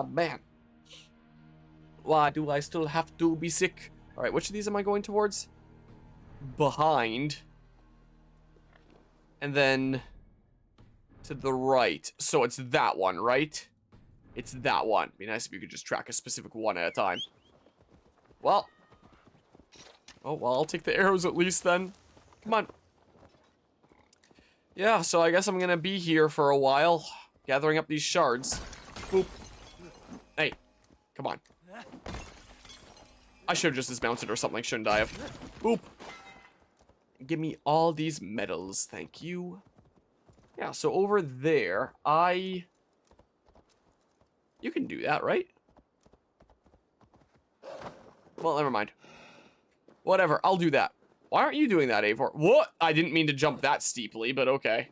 Man. Why do I still have to be sick? Alright, which of these am I going towards? Behind. And then to the right. So it's that one, right? It's that one. Be nice if you could just track a specific one at a time. Well. Oh, well, I'll take the arrows at least then. Come on. Yeah, so I guess I'm gonna be here for a while. Gathering up these shards. Boop. Hey. Come on. I should have just dismounted or something, shouldn't I have? Boop. Give me all these medals, thank you. Yeah, so over there, You can do that, right? Well, never mind. Whatever, I'll do that. Why aren't you doing that, Eivor? What? I didn't mean to jump that steeply, but okay.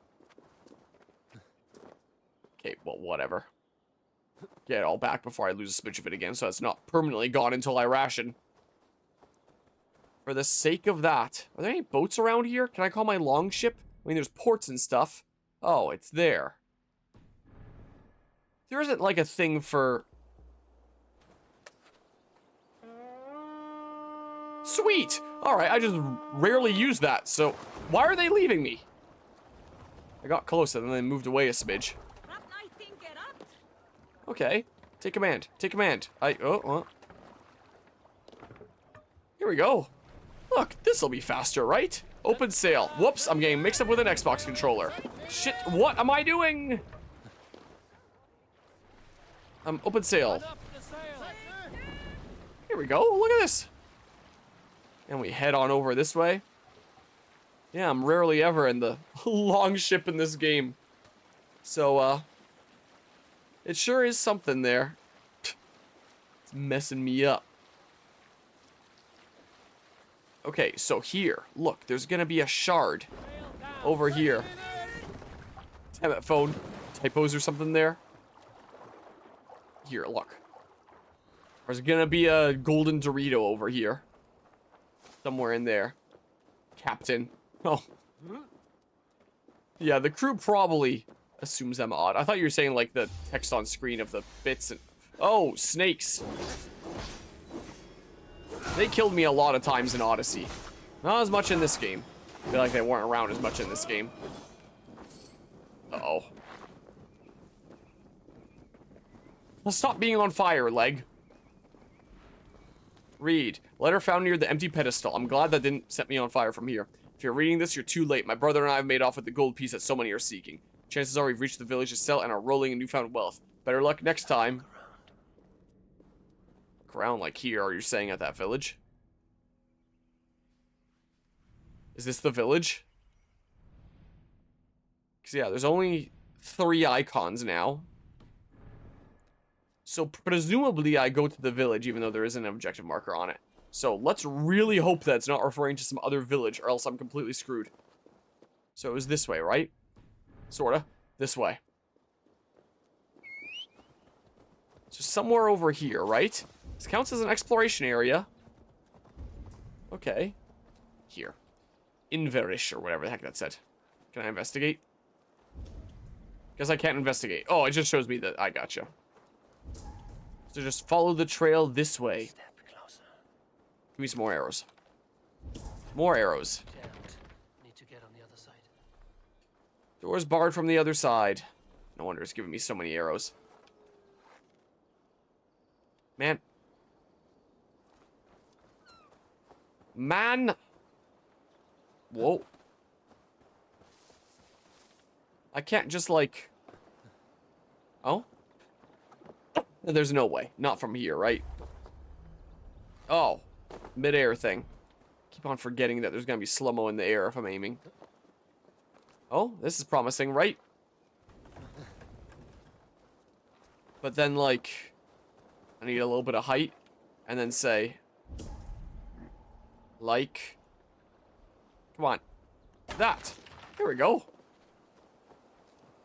Okay, well, whatever. Get it all back before I lose a smidge of it again, so it's not permanently gone until I ration. For the sake of that. Are there any boats around here? Can I call my longship? I mean, there's ports and stuff. Oh, it's there. There isn't, like, a thing for... Sweet! Alright, I just rarely use that, so... Why are they leaving me? I got close and then they moved away a smidge. Okay. Take command. Take command. Oh. Here we go. Look, this'll be faster, right? Open sail. Whoops, I'm getting mixed up with an Xbox controller. Shit, what am I doing? Open sail. Here we go, look at this. And we head on over this way. Yeah, I'm rarely ever in the long ship in this game. So, it sure is something there. It's messing me up. Okay, so here, look, there's gonna be a shard over here. Damn it, phone. Typos or something there. Here, look. There's gonna be a golden Dorito over here. Somewhere in there. Captain. Oh. Yeah, the crew probably assumes I'm odd. I thought you were saying, like, the text on screen of the bits and... Oh, snakes. They killed me a lot of times in Odyssey. Not as much in this game. I feel like they weren't around as much in this game. Uh-oh. Well, stop being on fire, leg. Read. Letter found near the empty pedestal. I'm glad that didn't set me on fire from here. If you're reading this, you're too late. My brother and I have made off with the gold piece that so many are seeking. Chances are we've reached the village to sell and are rolling in newfound wealth. Better luck next time. Around like here, are you saying at that village? Is this the village? Because yeah, there's only 3 icons now. So presumably I go to the village even though there isn't an objective marker on it. So let's really hope that's not referring to some other village or else I'm completely screwed. So it was this way, right? Sorta. This way. So somewhere over here, right? This counts as an exploration area. Okay. Here. Inverish, or whatever the heck that said. Can I investigate? Guess I can't investigate. Oh, it just shows me that I gotcha. So just follow the trail this way. Give me some more arrows. More arrows. Need to get on the other side. Door's barred from the other side. No wonder it's giving me so many arrows. Man. Man. Whoa. I can't just like... Oh? There's no way. Not from here, right? Oh. Mid-air thing. Keep on forgetting that there's gonna be slow-mo in the air if I'm aiming. Oh, this is promising, right? But then, like... I need a little bit of height. And then say... Like... Come on. That. Here we go.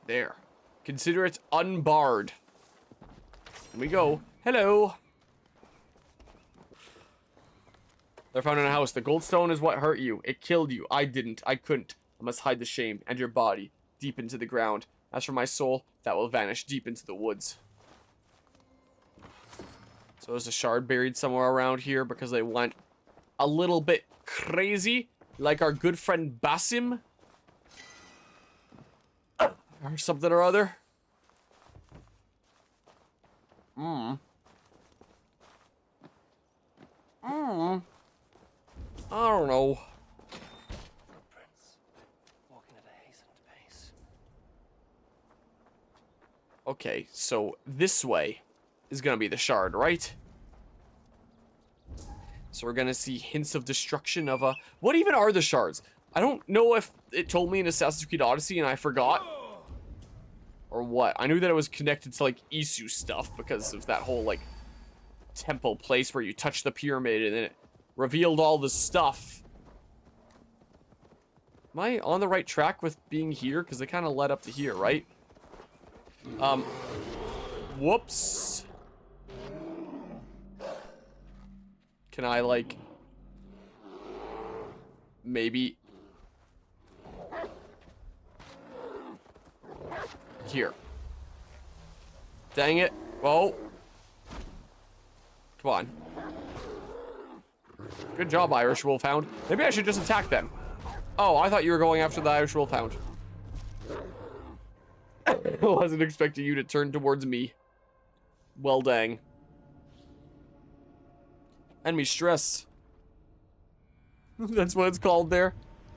There. Consider it unbarred. Here we go. Hello. They're found in a house. The goldstone is what hurt you. It killed you. I didn't. I couldn't. I must hide the shame and your body deep into the ground. As for my soul, that will vanish deep into the woods. So there's a shard buried somewhere around here because they went a little bit crazy, like our good friend Basim. Or something or other. I don't know. Footprints. Walking at a hastened pace. Okay, so this way is gonna be the shard, right? So we're gonna see hints of destruction of a... What even are the shards? I don't know if it told me in Assassin's Creed Odyssey and I forgot. Or what? I knew that it was connected to, like, Isu stuff because of that whole, like, temple place where you touch the pyramid and then it revealed all the stuff. Am I on the right track with being here? Because they kind of led up to here, right? Whoops. Can I, like... Maybe... Here. Dang it. Whoa. Come on. Good job, Irish Wolfhound. Maybe I should just attack them. Oh, I thought you were going after the Irish Wolfhound. I wasn't expecting you to turn towards me. Well, dang. Enemy stress. That's what it's called there.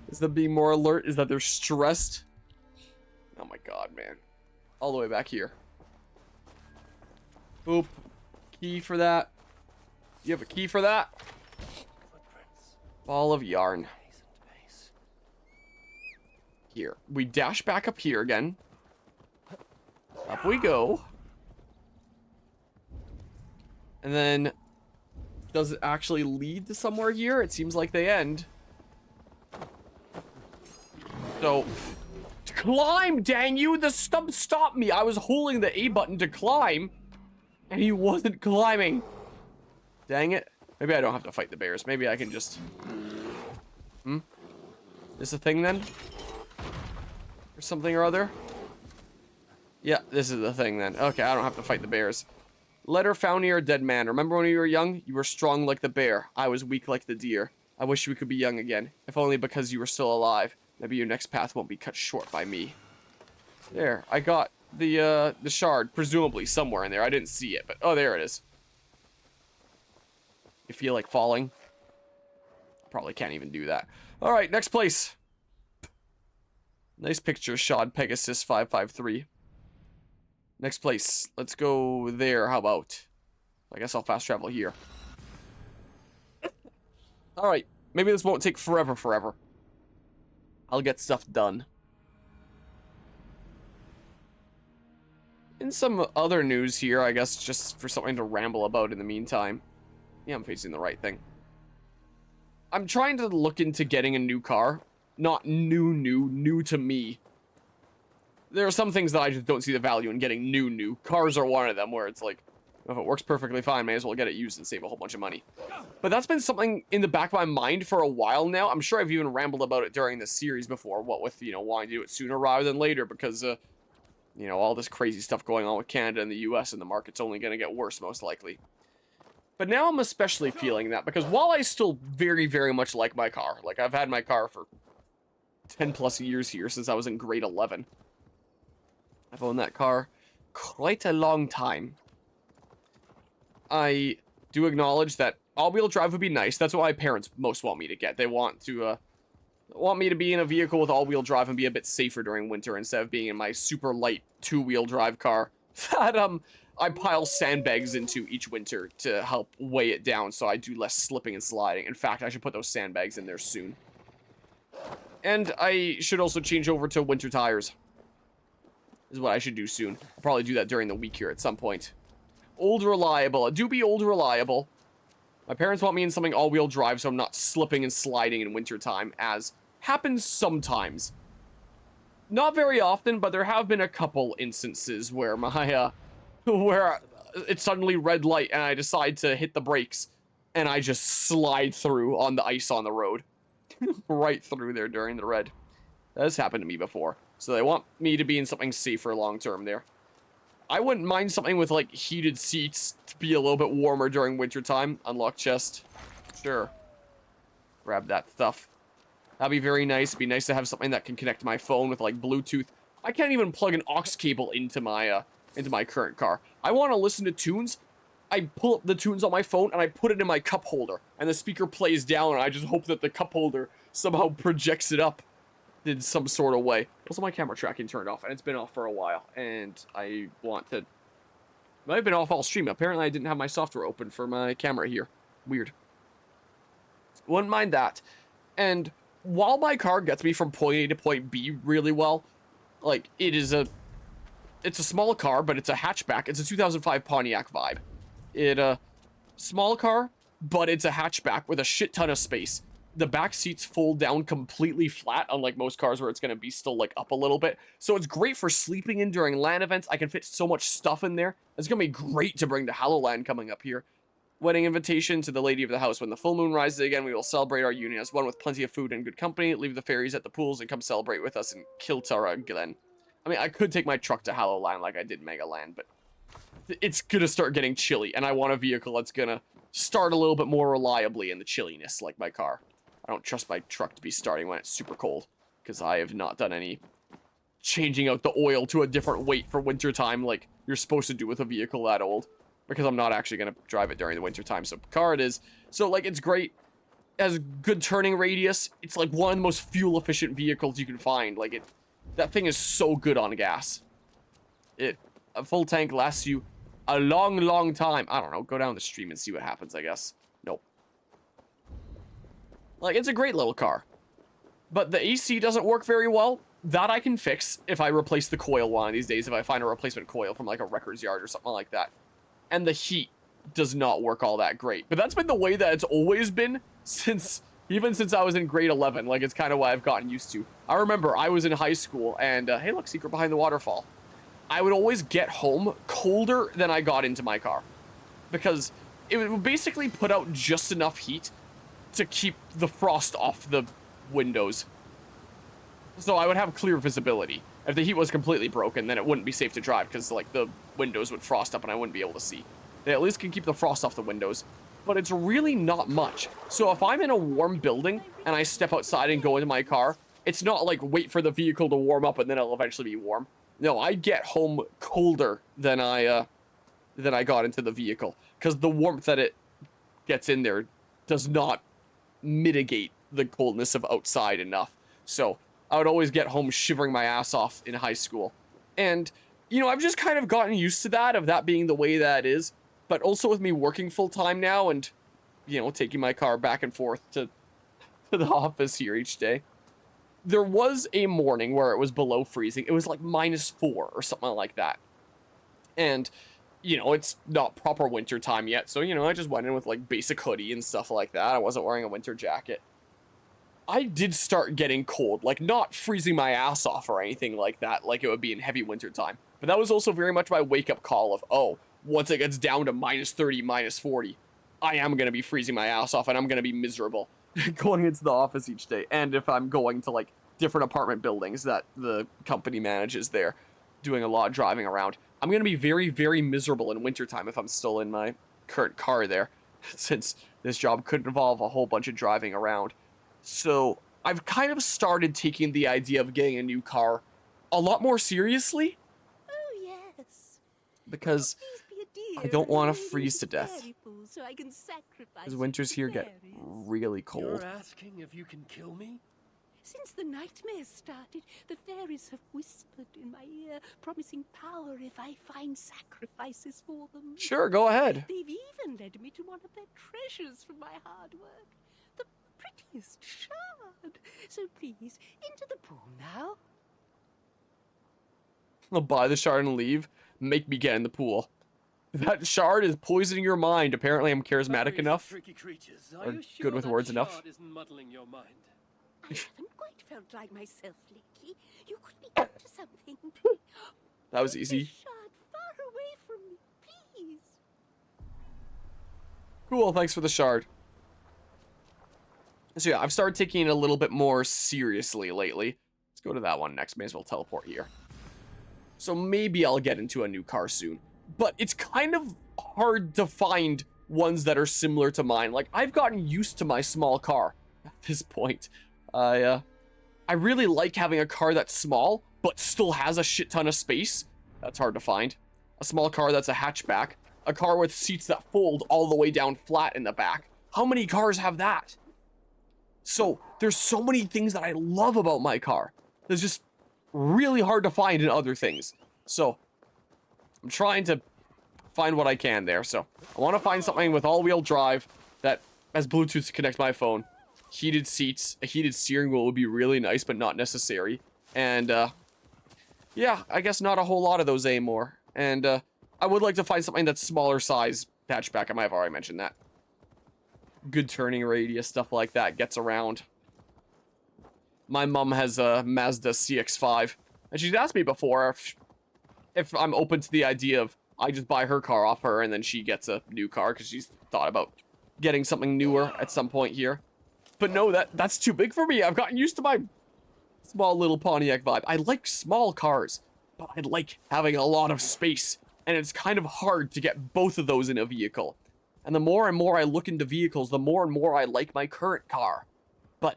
Is them being more alert? Is that they're stressed? Oh my god, man. All the way back here. Boop. Key for that. You have a key for that? Footprints. Ball of yarn. Hastened pace. Here. We dash back up here again. Up we go. And then... Does it actually lead to somewhere here? It seems like they end. So... Climb, dang you! The stump stopped me! I was holding the A button to climb. And he wasn't climbing. Dang it. Maybe I don't have to fight the bears. Maybe I can just... This a thing then? Or something or other? Yeah, this is the thing then. Okay, I don't have to fight the bears. Letter found near a dead man. Remember when you were young? You were strong like the bear. I was weak like the deer. I wish we could be young again. If only because you were still alive. Maybe your next path won't be cut short by me. There, I got the shard, presumably somewhere in there. I didn't see it, but oh, there it is. You feel like falling? Probably can't even do that. All right, next place. Nice picture, Shod Pegasus 553. Next place. Let's go there. How about? I guess I'll fast travel here. All right, maybe this won't take forever. I'll get stuff done. In some other news here, I guess, just for something to ramble about in the meantime. Yeah, I'm facing the right thing. I'm trying to look into getting a new car. Not new to me. There are some things that I just don't see the value in getting new. Cars are one of them where it's like, if it works perfectly fine, may as well get it used and save a whole bunch of money. But that's been something in the back of my mind for a while now. I'm sure I've even rambled about it during this series before, what with, you know, wanting to do it sooner rather than later because, you know, all this crazy stuff going on with Canada and the US and the market's only going to get worse, most likely. But now I'm especially feeling that because while I still very much like my car, like I've had my car for 10 plus years here since I was in grade 11. I've owned that car quite a long time. I do acknowledge that all-wheel drive would be nice. That's what my parents most want me to get. They want me to be in a vehicle with all-wheel drive and be a bit safer during winter instead of being in my super light two-wheel drive car that I pile sandbags into each winter to help weigh it down so I do less slipping and sliding. In fact, I should put those sandbags in there soon. And I should also change over to winter tires. Is what I should do soon. I'll probably do that during the week here at some point. Old reliable. Do be old reliable. My parents want me in something all-wheel drive so I'm not slipping and sliding in wintertime, as happens sometimes. Not very often, but there have been a couple instances where my, where it's suddenly red light and I decide to hit the brakes and I just slide through on the ice on the road. Right through there during the red. That has happened to me before. So they want me to be in something safer long-term there. I wouldn't mind something with, like, heated seats to be a little bit warmer during wintertime. Unlock chest. Sure. Grab that stuff. That'd be very nice. It'd be nice to have something that can connect to my phone with, like, Bluetooth. I can't even plug an aux cable into my current car. I want to listen to tunes. I pull up the tunes on my phone and I put it in my cup holder. And the speaker plays down and I just hope that the cup holder somehow projects it up in some sort of way. Also, my camera tracking turned off and it's been off for a while. And I want to... It might have been off all stream. Apparently I didn't have my software open for my camera here. Weird. Wouldn't mind that. And while my car gets me from point A to point B really well, like, it's a small car, but it's a hatchback. It's a 2005 Pontiac vibe. Small car, but it's a hatchback with a shit ton of space. The back seats fold down completely flat, unlike most cars where it's going to be still, like, up a little bit. So it's great for sleeping in during LAN events. I can fit so much stuff in there. It's going to be great to bring to HalloLAN coming up here. Wedding invitation to the lady of the house. When the full moon rises again, we will celebrate our union as one with plenty of food and good company. Leave the fairies at the pools and come celebrate with us in Kiltara Glen. I mean, I could take my truck to HalloLAN like I did Megaland, but it's gonna start getting chilly, and I want a vehicle that's gonna start a little bit more reliably in the chilliness, like my car. I don't trust my truck to be starting when it's super cold, because I have not done any changing out the oil to a different weight for wintertime like you're supposed to do with a vehicle that old. Because I'm not actually going to drive it during the winter time. So car it is. So, like, it's great. It has good turning radius. It's, like, one of the most fuel-efficient vehicles you can find. Like, that thing is so good on gas. A full tank lasts you a long, long time. I don't know. Go down the stream and see what happens, I guess. Nope. Like, it's a great little car. But the AC doesn't work very well. That I can fix if I replace the coil one of these days. If I find a replacement coil from, like, a wrecker's yard or something like that. And the heat does not work all that great. But that's been the way that it's always been even since I was in grade 11. Like, it's kind of what I've gotten used to. I remember I was in high school and, hey, look, secret behind the waterfall. I would always get home colder than I got into my car. Because it would basically put out just enough heat to keep the frost off the windows. So I would have clear visibility. If the heat was completely broken, then it wouldn't be safe to drive because, like, the windows would frost up and I wouldn't be able to see. They at least can keep the frost off the windows, but it's really not much. So if I'm in a warm building and I step outside and go into my car, it's not like wait for the vehicle to warm up and then it'll eventually be warm. No, I get home colder than I got into the vehicle because the warmth that it gets in there does not mitigate the coldness of outside enough. So I would always get home shivering my ass off in high school. And, you know, I've just kind of gotten used to that, of that being the way that is. But also with me working full-time now and, you know, taking my car back and forth to the office here each day. There was a morning where it was below freezing. It was like -4 or something like that. And, you know, it's not proper winter time yet. So, you know, I just went in with like basic hoodie and stuff like that. I wasn't wearing a winter jacket. I did start getting cold, like not freezing my ass off or anything like that, like it would be in heavy winter time. But that was also very much my wake-up call of, oh, once it gets down to -30, -40, I am going to be freezing my ass off and I'm going to be miserable going into the office each day. And if I'm going to, like, different apartment buildings that the company manages there, doing a lot of driving around, I'm going to be very, very miserable in wintertime if I'm still in my current car there, since this job could involve a whole bunch of driving around. So I've kind of started taking the idea of getting a new car a lot more seriously. Oh, yes. Because Please be a dear I don't and want to lead me freeze to to death. fairy pool so I can sacrifice Because you winters to here the get fairies. really cold. You're asking if you can kill me? Since the nightmares started, the fairies have whispered in my ear, promising power if I find sacrifices for them. Sure, go ahead. They've even led me to one of their treasures from my hard work. The prettiest shard. So please, into the pool now. I'll buy the shard and leave. Make me get in the pool. That shard is poisoning your mind. Apparently I'm charismatic Fairies are enough. tricky creatures. Or Are you good sure with that words enough. shard isn't muddling your mind? I haven't quite felt like myself lately. You could be up to something. That was Keep easy. this shard far away from me, please. Cool, thanks for the shard. So yeah, I've started taking it a little bit more seriously lately. Let's go to that one next. May as well teleport here. So maybe I'll get into a new car soon. But it's kind of hard to find ones that are similar to mine. Like, I've gotten used to my small car at this point. I really like having a car that's small, but still has a shit ton of space. That's hard to find. A small car that's a hatchback. A car with seats that fold all the way down flat in the back. How many cars have that? So, there's so many things that I love about my car. There's just really hard to find in other things. So, I'm trying to find what I can there. So, I want to find something with all-wheel drive that has Bluetooth to connect my phone. Heated seats, a heated steering wheel would be really nice, but not necessary. And, yeah, I guess not a whole lot of those anymore. And, I would like to find something that's smaller size hatchback. I might have already mentioned that. Good turning radius, stuff like that, gets around. My mom has a Mazda CX-5, and she's asked me before if I'm open to the idea of I just buy her car off her and then she gets a new car, because she's thought about getting something newer at some point here. But no, that's too big for me. I've gotten used to my small little Pontiac vibe. I like small cars, but I like having a lot of space, and it's kind of hard to get both of those in a vehicle. And the more and more I look into vehicles, the more and more I like my current car. But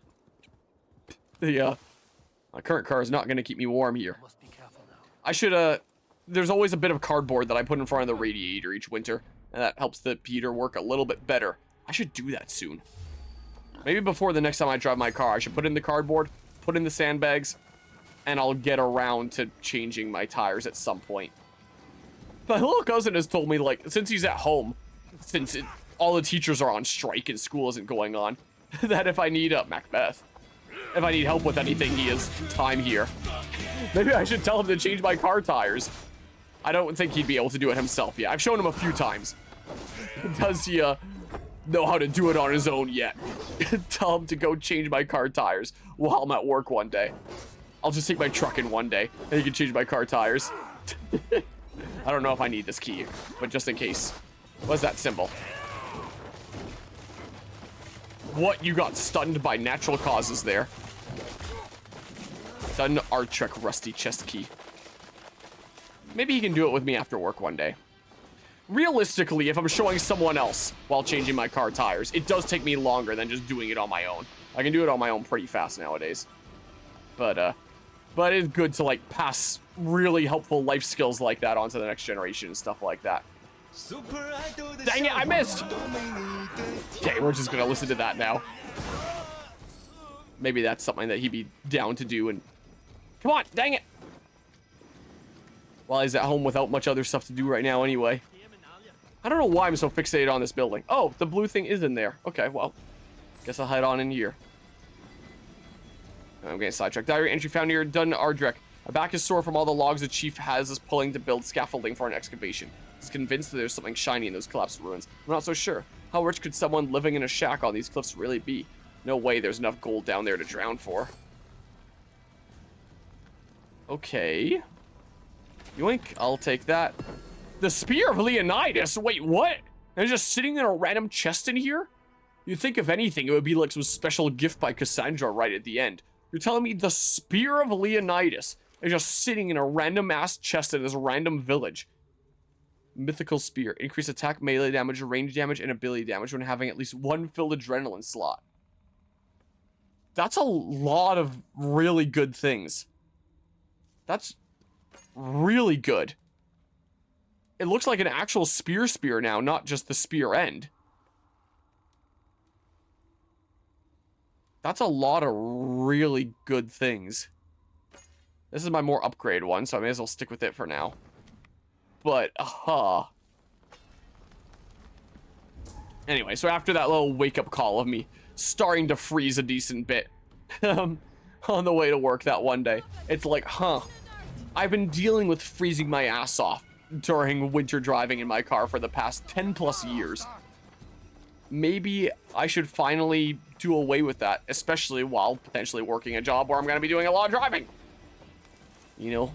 my current car is not going to keep me warm here. Must be careful now. I should, there's always a bit of cardboard that I put in front of the radiator each winter, and that helps the heater work a little bit better. I should do that soon. Maybe before the next time I drive my car, I should put in the cardboard, put in the sandbags, and I'll get around to changing my tires at some point. My little cousin has told me, like, since he's at home, since all the teachers are on strike and school isn't going on, that if I need Macbeth, if I need help with anything, he has time here. Maybe I should tell him to change my car tires. I don't think he'd be able to do it himself yet. I've shown him a few times. Does he know how to do it on his own yet? Tell him to go change my car tires while I'm at work one day. I'll just take my truck in one day and he can change my car tires. I don't know if I need this key, but just in case. What's that symbol? What? You got stunned by natural causes there. Done our Trek rusty chest key. Maybe he can do it with me after work one day. Realistically, if I'm showing someone else while changing my car tires, it does take me longer than just doing it on my own. I can do it on my own pretty fast nowadays. But it's good to, like, pass really helpful life skills like that onto the next generation and stuff like that. Dang it, I missed! Okay, we're just gonna listen to that now. Maybe that's something that he'd be down to do and... Come on, dang it! Well, he's at home without much other stuff to do right now anyway. I don't know why I'm so fixated on this building. Oh, the blue thing is in there. Okay, well, guess I'll head on in here. I'm getting sidetracked. Diary entry found near Dun Ardrek. My back is sore from all the logs the chief has us pulling to build scaffolding for an excavation. He's convinced that there's something shiny in those collapsed ruins. I'm not so sure. How rich could someone living in a shack on these cliffs really be? No way there's enough gold down there to drown for. Okay. Yoink, I'll take that. The Spear of Leonidas? Wait, what? It's just sitting in a random chest in here? You'd think if anything, it would be like some special gift by Cassandra right at the end. You're telling me the Spear of Leonidas is just sitting in a random ass chest in this random village. Mythical Spear. Increase attack, melee damage, range damage, and ability damage when having at least one filled adrenaline slot. That's a lot of really good things. That's really good. It looks like an actual spear now, not just the spear end. That's a lot of really good things. This is my more upgrade one, so I may as well stick with it for now. But, anyway, so after that little wake-up call of me starting to freeze a decent bit on the way to work that one day, it's like, I've been dealing with freezing my ass off during winter driving in my car for the past 10 plus years. Maybe I should finally do away with that, especially while potentially working a job where I'm going to be doing a lot of driving. You know?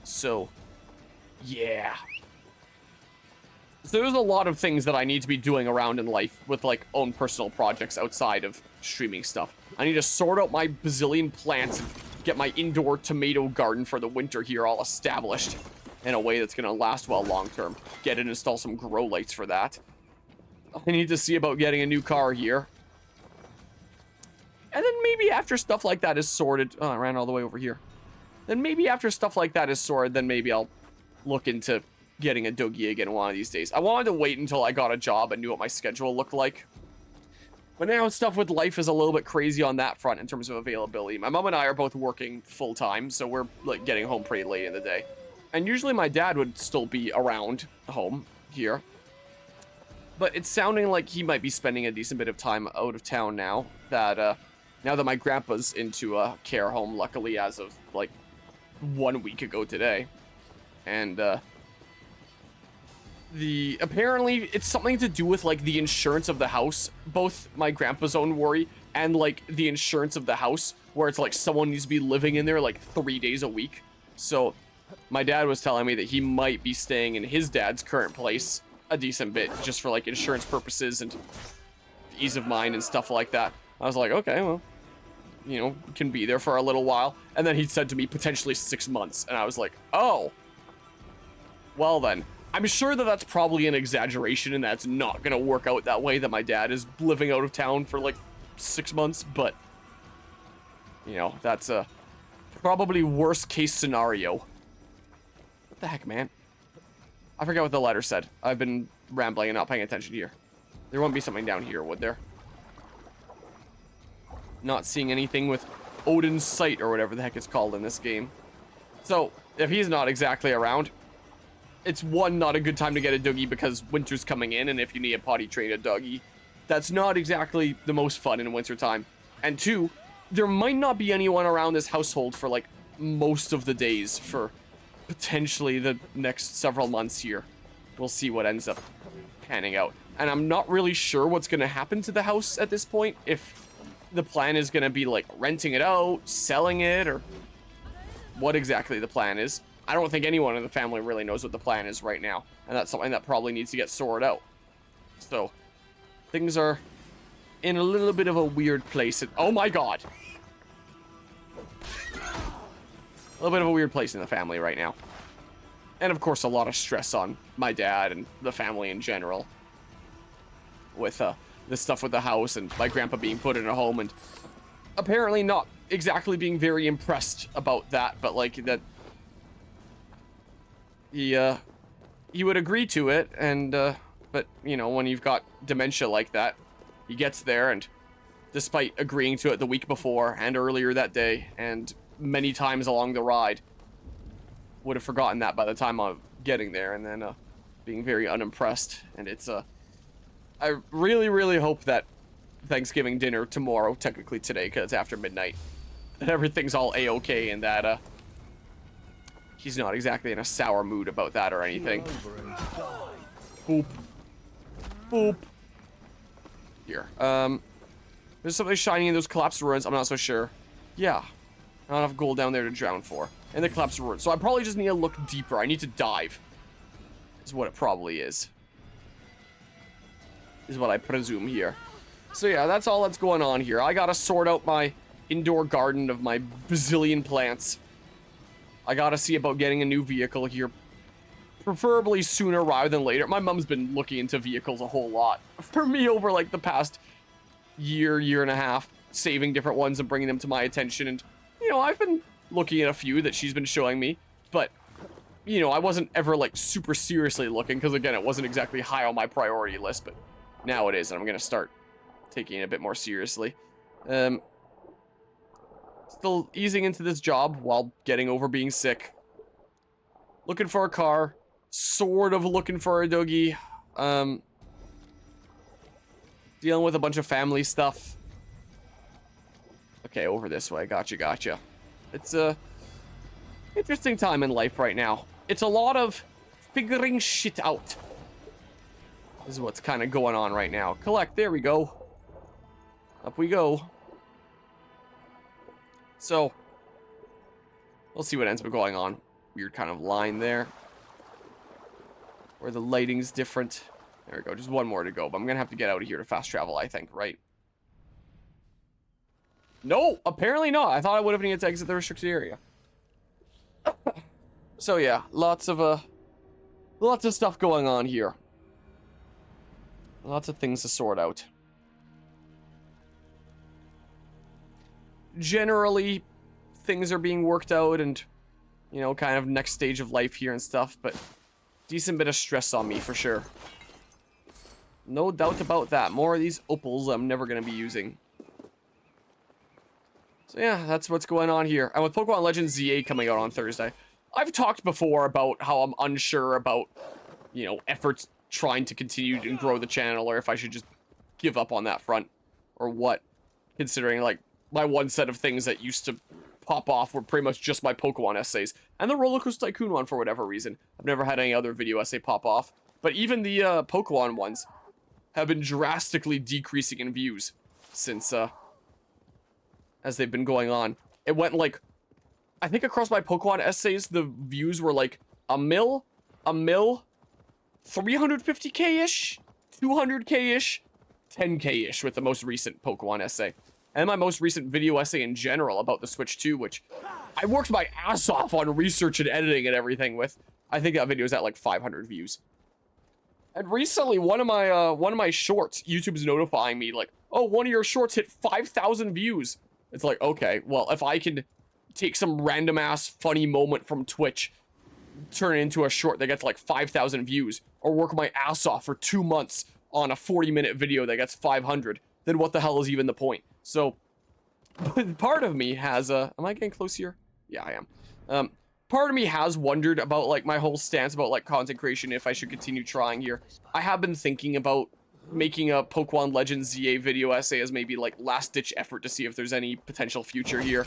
So, yeah. So there's a lot of things that I need to be doing around in life with, like, own personal projects outside of streaming stuff. I need to sort out my bazillion plants and get my indoor tomato garden for the winter here all established in a way that's going to last well long term. Get and install some grow lights for that. I need to see about getting a new car here. And then maybe after stuff like that is sorted... Oh, I ran all the way over here. Then maybe after stuff like that is sorted, then maybe I'll look into getting a doggy again one of these days. I wanted to wait until I got a job and knew what my schedule looked like. But now stuff with life is a little bit crazy on that front in terms of availability. My mom and I are both working full-time, so we're like getting home pretty late in the day. And usually my dad would still be around home here. But it's sounding like he might be spending a decent bit of time out of town now that my grandpa's into a care home, luckily as of like 1 week ago today. And apparently it's something to do with like the insurance of the house, both my grandpa's own worry and like the insurance of the house, where it's like someone needs to be living in there like 3 days a week. So my dad was telling me that he might be staying in his dad's current place a decent bit just for like insurance purposes and ease of mind and stuff like that. I was like, okay, well, you know, can be there for a little while. And then he said to me potentially 6 months, and I was like, oh, well then. I'm sure that that's probably an exaggeration and that's not gonna work out that way, that my dad is living out of town for like 6 months, but you know, that's a probably worst case scenario. What the heck, man? I forget what the letter said. I've been rambling and not paying attention here. There won't be something down here, would there? Not seeing anything with Odin's Sight or whatever the heck it's called in this game. So, if he's not exactly around, it's one, not a good time to get a doggy because winter's coming in, and if you need a potty trained doggy, that's not exactly the most fun in wintertime. And two, there might not be anyone around this household for like most of the days for potentially the next several months here. We'll see what ends up panning out. And I'm not really sure what's going to happen to the house at this point. If the plan is going to be like renting it out, selling it, or what exactly the plan is. I don't think anyone in the family really knows what the plan is right now. And that's something that probably needs to get sorted out. So, things are in a little bit of a weird place. Oh my god! A little bit of a weird place in the family right now. And of course a lot of stress on my dad and the family in general. With this stuff with the house and my grandpa being put in a home and apparently not exactly being very impressed about that, but like that he would agree to it, and but you know, when you've got dementia like that, he gets there, and despite agreeing to it the week before and earlier that day and many times along the ride, would have forgotten that by the time of getting there, and then being very unimpressed. And it's I really hope that Thanksgiving dinner tomorrow, technically today because it's after midnight, that everything's all a-okay and that he's not exactly in a sour mood about that or anything. Boop. Boop. Here. There's something shiny in those collapsed ruins. I'm not so sure. Yeah. Not enough gold down there to drown for. And the collapsed ruins. So I probably just need to look deeper. I need to dive. Is what it probably is. Is what I presume here. So yeah, that's all that's going on here. I gotta sort out my indoor garden of my bazillion plants. I gotta see about getting a new vehicle here. Preferably sooner rather than later. My mom's been looking into vehicles a whole lot for me over like the past year and a half, saving different ones and bringing them to my attention. And, you know, I've been looking at a few that she's been showing me, but, you know, I wasn't ever like super seriously looking because, again, it wasn't exactly high on my priority list, but now it is, and I'm gonna start taking it a bit more seriously. Still easing into this job while getting over being sick. Looking for a car. Sort of looking for a doggy. Dealing with a bunch of family stuff. Okay, over this way. Gotcha. It's a interesting time in life right now. It's a lot of figuring shit out. This is what's kind of going on right now. Collect. There we go. Up we go. So, we'll see what ends up going on. Weird kind of line there. Where the lighting's different. There we go. Just one more to go. But I'm going to have to get out of here to fast travel, I think, right? No, apparently not. I thought I would have needed to exit the restricted area. So yeah, lots of stuff going on here. Lots of things to sort out. Generally, things are being worked out and, you know, kind of next stage of life here and stuff, but decent bit of stress on me for sure. No doubt about that. More of these opals I'm never going to be using. So yeah, that's what's going on here. And with Pokemon Legends ZA coming out on Thursday, I've talked before about how I'm unsure about, you know, efforts trying to continue to grow the channel, or if I should just give up on that front, or what, considering, like, my one set of things that used to pop off were pretty much just my Pokemon essays, and the Roller Coaster Tycoon one for whatever reason. I've never had any other video essay pop off, but even the Pokemon ones have been drastically decreasing in views since, as they've been going on. It went, like, I think across my Pokemon essays, the views were, like, a mil, 350k-ish, 200k-ish, 10k-ish with the most recent Pokemon essay. And my most recent video essay in general about the Switch 2, which I worked my ass off on research and editing and everything with. I think that video is at like 500 views. And recently, one of my shorts, YouTube's notifying me like, oh, one of your shorts hit 5,000 views. It's like, okay, well, if I can take some random ass funny moment from Twitch, turn it into a short that gets like 5,000 views, or work my ass off for 2 months on a 40-minute video that gets 500, then what the hell is even the point? So, part of me has am I getting close here? Yeah, I am. Part of me has wondered about, like, my whole stance about, like, content creation, if I should continue trying here. I have been thinking about making a Pokemon Legends ZA video essay as maybe, like, last-ditch effort to see if there's any potential future here.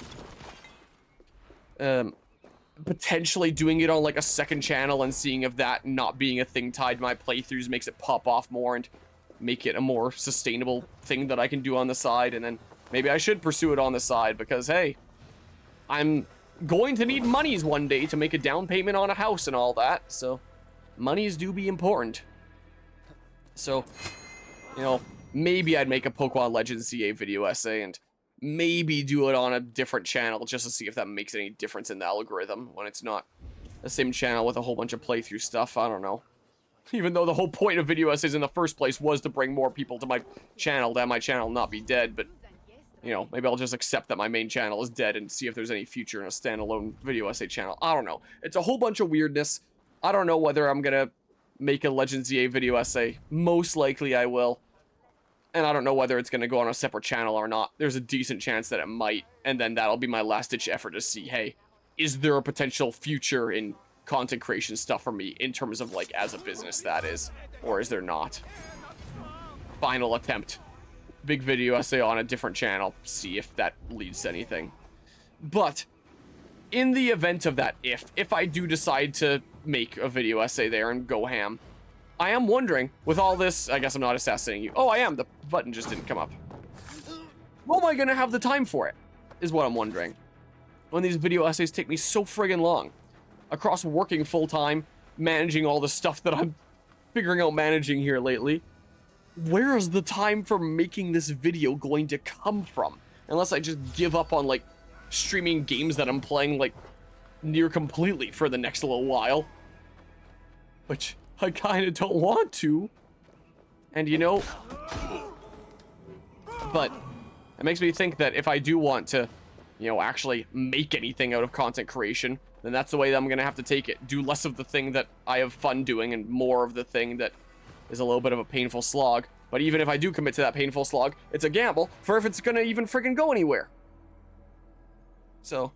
Potentially doing it on, like, a second channel and seeing if that not being a thing tied to my playthroughs makes it pop off more and make it a more sustainable thing that I can do on the side, and then maybe I should pursue it on the side, because, hey, I'm going to need monies one day to make a down payment on a house and all that, so monies do be important. So, you know, maybe I'd make a Pokemon Legends CA video essay and maybe do it on a different channel just to see if that makes any difference in the algorithm when it's not the same channel with a whole bunch of playthrough stuff. I don't know. Even though the whole point of video essays in the first place was to bring more people to my channel, to have my channel not be dead, but, you know, maybe I'll just accept that my main channel is dead and see if there's any future in a standalone video essay channel. I don't know. It's a whole bunch of weirdness. I don't know whether I'm gonna make a Legends EA video essay. Most likely I will. And I don't know whether it's gonna go on a separate channel or not. There's a decent chance that it might, and then that'll be my last-ditch effort to see, hey, is there a potential future in content creation stuff for me in terms of, like, as a business, that is, or is there not? Final attempt. Big video essay on a different channel, see if that leads to anything. But in the event of that, if I do decide to make a video essay there and go ham, I am wondering, with all this, I guess I'm not assassinating you. Oh, I am. The button just didn't come up. How am I gonna have the time for it, is what I'm wondering. When these video essays take me so friggin' long. Across working full-time, managing all the stuff that I'm figuring out managing here lately, where is the time for making this video going to come from? Unless I just give up on, like, streaming games that I'm playing, like, near completely for the next little while. Which I kind of don't want to. And, you know, but it makes me think that if I do want to, you know, actually make anything out of content creation, then that's the way that I'm gonna have to take it. Do less of the thing that I have fun doing and more of the thing that is a little bit of a painful slog. But even if I do commit to that painful slog, it's a gamble for if it's gonna even friggin' go anywhere. So,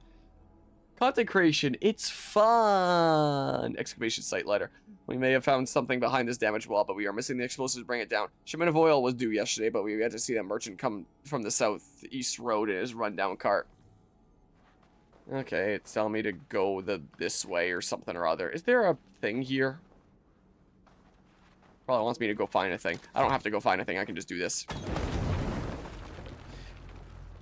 content creation, it's fun! Excavation site letter. We may have found something behind this damaged wall, but we are missing the explosives to bring it down. Shipment of oil was due yesterday, but we had to see that merchant come from the southeast road in his rundown cart. Okay, it's telling me to go this way or something or other. Is there a thing here? Probably wants me to go find a thing. I don't have to go find a thing, I can just do this.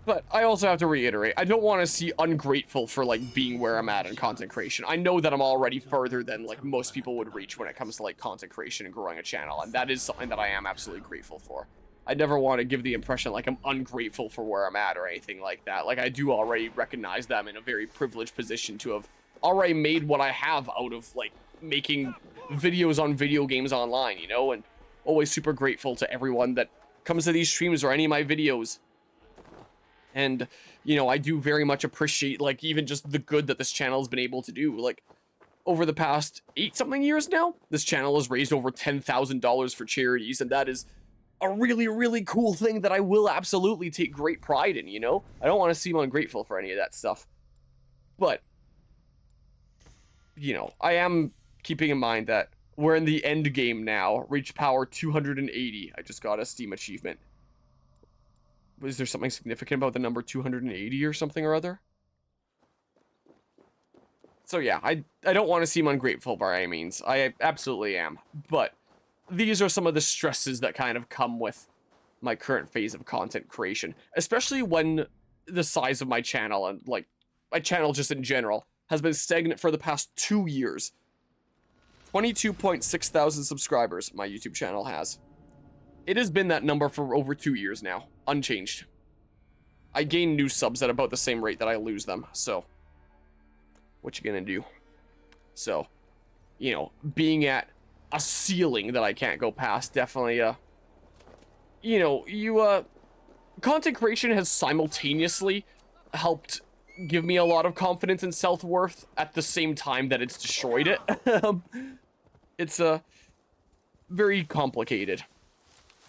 But I also have to reiterate, I don't want to see ungrateful for, like, being where I'm at in content creation. I know that I'm already further than, like, most people would reach when it comes to, like, content creation and growing a channel, and that is something that I am absolutely grateful for. I never want to give the impression like I'm ungrateful for where I'm at or anything like that. Like, I do already recognize that I'm in a very privileged position to have already made what I have out of, like, making videos on video games online, you know? And always super grateful to everyone that comes to these streams or any of my videos. And, you know, I do very much appreciate, like, even just the good that this channel has been able to do. Like, over the past 8-something years now, this channel has raised over $10,000 for charities, and that is a really, really cool thing that I will absolutely take great pride in, you know? I don't want to seem ungrateful for any of that stuff. But, you know, I am keeping in mind that we're in the end game now. Reach power 280. I just got a Steam achievement. Was there something significant about the number 280 or something or other? So yeah, I don't want to seem ungrateful by any means. I absolutely am. But these are some of the stresses that kind of come with my current phase of content creation. Especially when the size of my channel and, like, my channel just in general has been stagnant for the past 2 years. 22.6 thousand subscribers my YouTube channel has. It has been that number for over 2 years now, unchanged. I gain new subs at about the same rate that I lose them, so what you gonna do? So, you know, being at a ceiling that I can't go past, definitely, you know, content creation has simultaneously helped give me a lot of confidence and self-worth at the same time that it's destroyed it. It's, very complicated.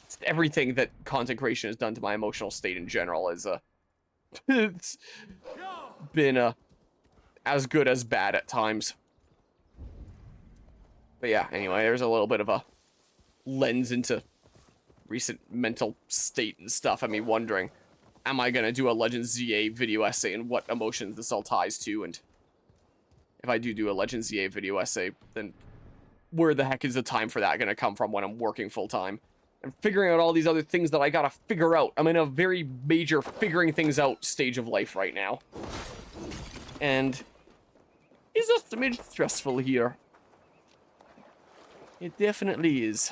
It's everything that content creation has done to my emotional state in general is, it's been, as good as bad at times. But yeah, anyway, there's a little bit of a lens into recent mental state and stuff. I mean, wondering, am I gonna do a Legends ZA video essay and what emotions this all ties to? And if I do a Legends ZA video essay, then where the heck is the time for that gonna come from when I'm working full time? And figuring out all these other things that I gotta figure out. I'm in a very major figuring things out stage of life right now. And it's a smidge stressful here. It definitely is.